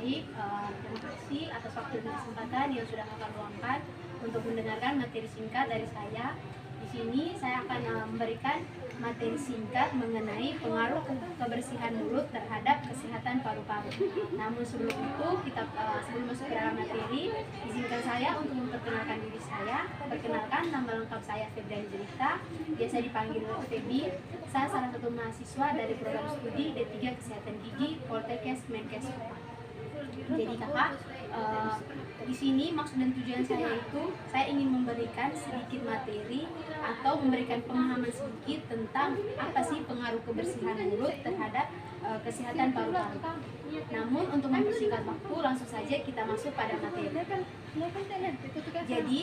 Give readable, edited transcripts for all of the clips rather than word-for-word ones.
Baik, terima kasih atas waktu dan kesempatan yang sudah Kakak luangkan untuk mendengarkan materi singkat dari saya. Di sini saya akan memberikan materi singkat mengenai pengaruh kebersihan mulut terhadap kesehatan paru-paru. Namun sebelum itu, sebelum masuk ke dalam materi, izinkan saya untuk memperkenalkan diri saya. Perkenalkan, nama lengkap saya Febriani Jelita, biasa dipanggil Febi. Saya salah satu mahasiswa dari program studi D3 Kesehatan Gigi Poltekkes Menkes. Jadi kakak, di sini maksud dan tujuan saya itu saya ingin memberikan sedikit materi atau memberikan pemahaman sedikit tentang apa sih pengaruh kebersihan mulut terhadap kesehatan paru-paru. Namun untuk mempersingkat waktu, langsung saja kita masuk pada materi. Jadi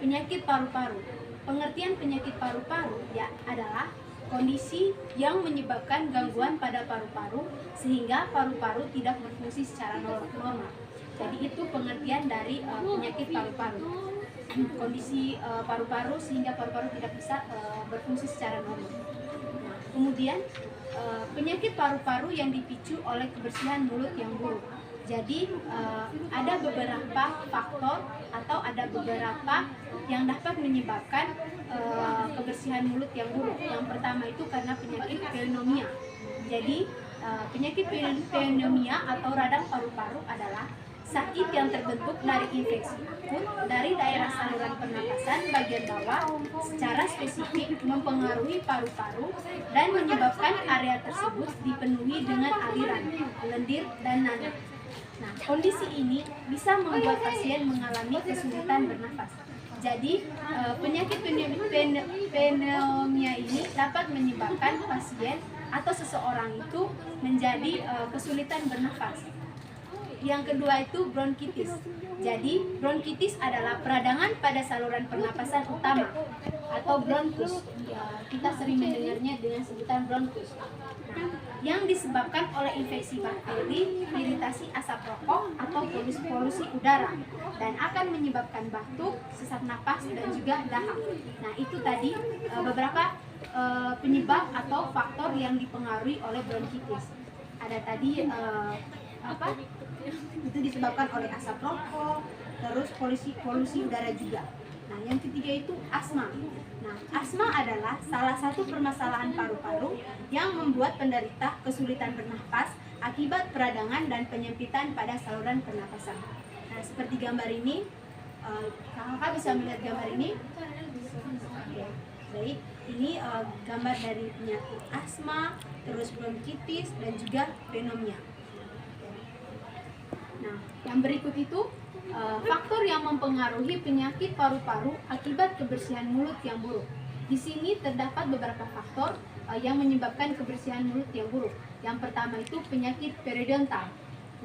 penyakit paru-paru. Pengertian penyakit paru-paru ya adalah kondisi yang menyebabkan gangguan pada paru-paru sehingga paru-paru tidak berfungsi secara normal. Jadi itu pengertian dari penyakit paru-paru. Kondisi paru-paru sehingga paru-paru tidak bisa berfungsi secara normal. Nah, kemudian penyakit paru-paru yang dipicu oleh kebersihan mulut yang buruk. Jadi ada beberapa faktor atau ada beberapa yang dapat menyebabkan kebersihan mulut yang buruk. Yang pertama itu karena penyakit pneumonia. Jadi penyakit pneumonia atau radang paru-paru adalah sakit yang terbentuk dari infeksi akut dari daerah saluran pernapasan bagian bawah secara spesifik mempengaruhi paru-paru dan menyebabkan area tersebut dipenuhi dengan aliran, lendir, dan nanah. Nah, kondisi ini bisa membuat pasien mengalami kesulitan bernafas. Jadi, penyakit pneumonia ini dapat menyebabkan pasien atau seseorang itu menjadi kesulitan bernafas. Yang kedua itu bronkitis. Jadi, bronkitis adalah peradangan pada saluran pernapasan utama atau bronkus. Kita sering mendengarnya dengan sebutan bronkus. Yang disebabkan oleh infeksi bakteri, iritasi asap rokok, atau polusi udara, dan akan menyebabkan batuk, sesak napas, dan juga dahak. Nah, itu tadi beberapa penyebab atau faktor yang dipengaruhi oleh bronkitis. Ada tadi itu disebabkan oleh asap rokok, terus polusi udara juga. Nah, yang ketiga itu asma. Nah, asma adalah salah satu permasalahan paru-paru yang membuat penderita kesulitan bernafas akibat peradangan dan penyempitan pada saluran pernapasan. Nah, seperti gambar ini, kakak bisa melihat gambar ini? Oke, baik. Ini gambar dari penyakit asma, terus bronkitis, dan juga pneumonia. Nah, yang berikut itu faktor yang mempengaruhi penyakit paru-paru akibat kebersihan mulut yang buruk. Di sini terdapat beberapa faktor yang menyebabkan kebersihan mulut yang buruk. Yang pertama itu penyakit periodontal.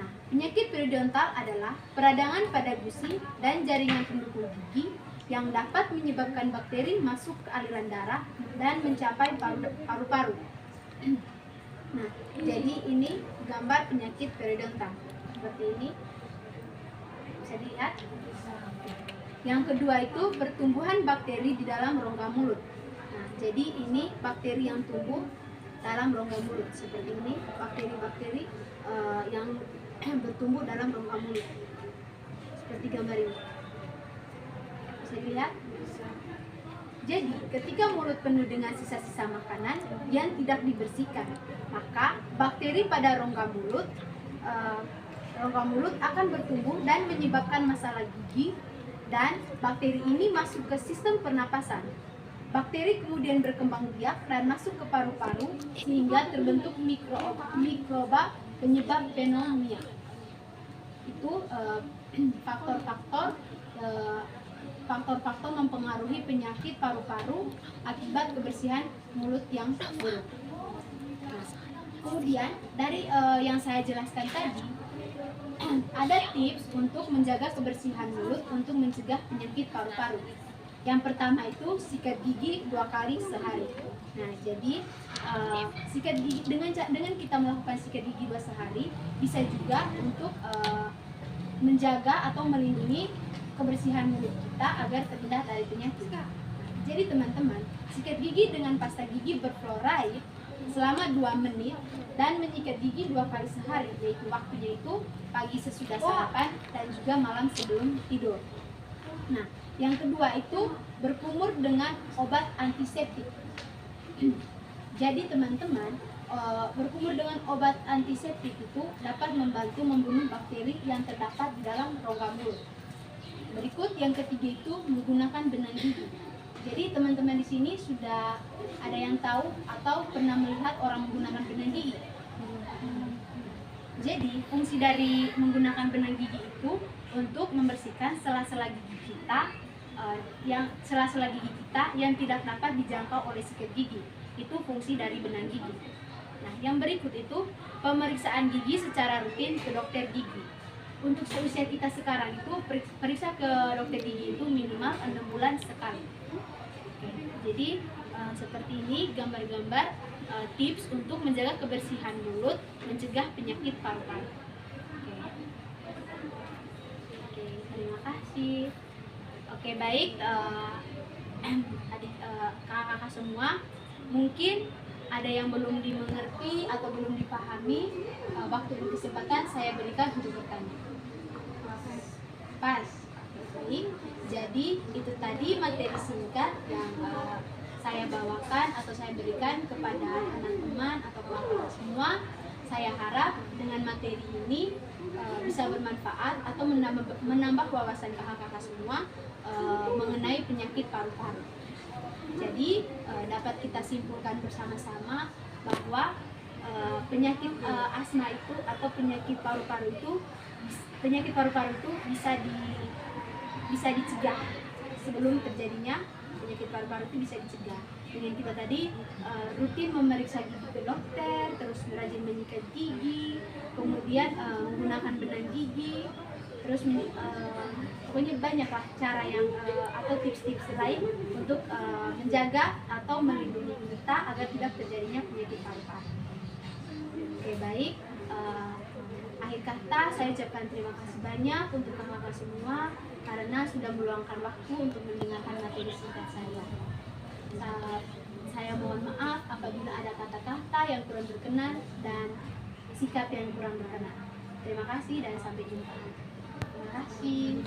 Nah, penyakit periodontal adalah peradangan pada gusi dan jaringan pendukung gigi yang dapat menyebabkan bakteri masuk ke aliran darah dan mencapai paru-paru. Nah, jadi ini gambar penyakit periodontal. Seperti ini. Bisa dilihat. Yang kedua itu pertumbuhan bakteri di dalam rongga mulut. Nah, jadi ini bakteri yang tumbuh dalam rongga mulut. Seperti ini, bakteri-bakteri yang bertumbuh dalam rongga mulut. Seperti gambar ini. Bisa dilihat. Jadi, ketika mulut penuh dengan sisa-sisa makanan yang tidak dibersihkan, maka bakteri pada rongga mulut akan bertumbuh dan menyebabkan masalah gigi, dan bakteri ini masuk ke sistem pernapasan. Bakteri kemudian berkembang biak dan masuk ke paru-paru sehingga terbentuk mikroba penyebab pneumonia. Itu faktor-faktor mempengaruhi penyakit paru-paru akibat kebersihan mulut yang buruk. Nah, kemudian dari yang saya jelaskan tadi, ada tips untuk menjaga kebersihan mulut untuk mencegah penyakit paru-paru. Yang pertama itu sikat gigi 2 kali sehari. Nah, jadi sikat gigi dengan kita melakukan sikat gigi 2 sehari bisa juga untuk menjaga atau melindungi kebersihan mulut kita agar terhindar dari penyakit. Jadi teman-teman, sikat gigi dengan pasta gigi berfluoride selama 2 menit dan menyikat gigi 2 kali sehari, yaitu waktunya itu pagi sesudah sarapan dan juga malam sebelum tidur. Nah, yang kedua itu berkumur dengan obat antiseptik. Jadi teman-teman, berkumur dengan obat antiseptik itu dapat membantu membunuh bakteri yang terdapat di dalam rongga mulut. Berikut yang ketiga itu menggunakan benang gigi. Jadi teman-teman di sini sudah ada yang tahu atau pernah melihat orang menggunakan benang gigi? Jadi fungsi dari menggunakan benang gigi itu untuk membersihkan sela-sela gigi kita, sela-sela gigi kita yang tidak dapat dijangkau oleh sikat gigi. Itu fungsi dari benang gigi. Nah, yang berikut itu pemeriksaan gigi secara rutin ke dokter gigi. Untuk seusia kita sekarang itu periksa ke dokter gigi itu minimal 6 bulan sekali. Oke, jadi seperti ini gambar-gambar tips untuk menjaga kebersihan mulut, mencegah penyakit paru-paru. Oke, terima kasih. Oke, baik, kakak-kakak semua, mungkin ada yang belum dimengerti atau belum dipahami. Waktu dan kesempatan saya berikan untuk bertanya. Pas. Baik. Jadi itu tadi materi singkat yang saya bawakan atau saya berikan kepada teman-teman atau kakak semua. Saya harap dengan materi ini bisa bermanfaat atau menambah wawasan kakak-kakak semua mengenai penyakit paru-paru. Jadi dapat kita simpulkan bersama-sama bahwa penyakit asma itu atau penyakit paru-paru itu bisa dicegah sebelum terjadinya penyakit paru-paru itu bisa dicegah dengan kita tadi rutin memeriksa gigi ke dokter, terus rajin menyikat gigi, kemudian menggunakan benang gigi, terus pokoknya banyaklah cara yang atau tips-tips lain untuk menjaga atau melindungi kita agar tidak terjadinya penyakit paru-paru. Oke, baik. Akhir kata saya ucapkan terima kasih banyak untuk kakak-kakak semua karena sudah meluangkan waktu untuk mendengarkan materi singkat saya. Saya mohon maaf apabila ada kata-kata yang kurang berkenan dan sikap yang kurang berkenan. Terima kasih dan sampai jumpa. Terima kasih.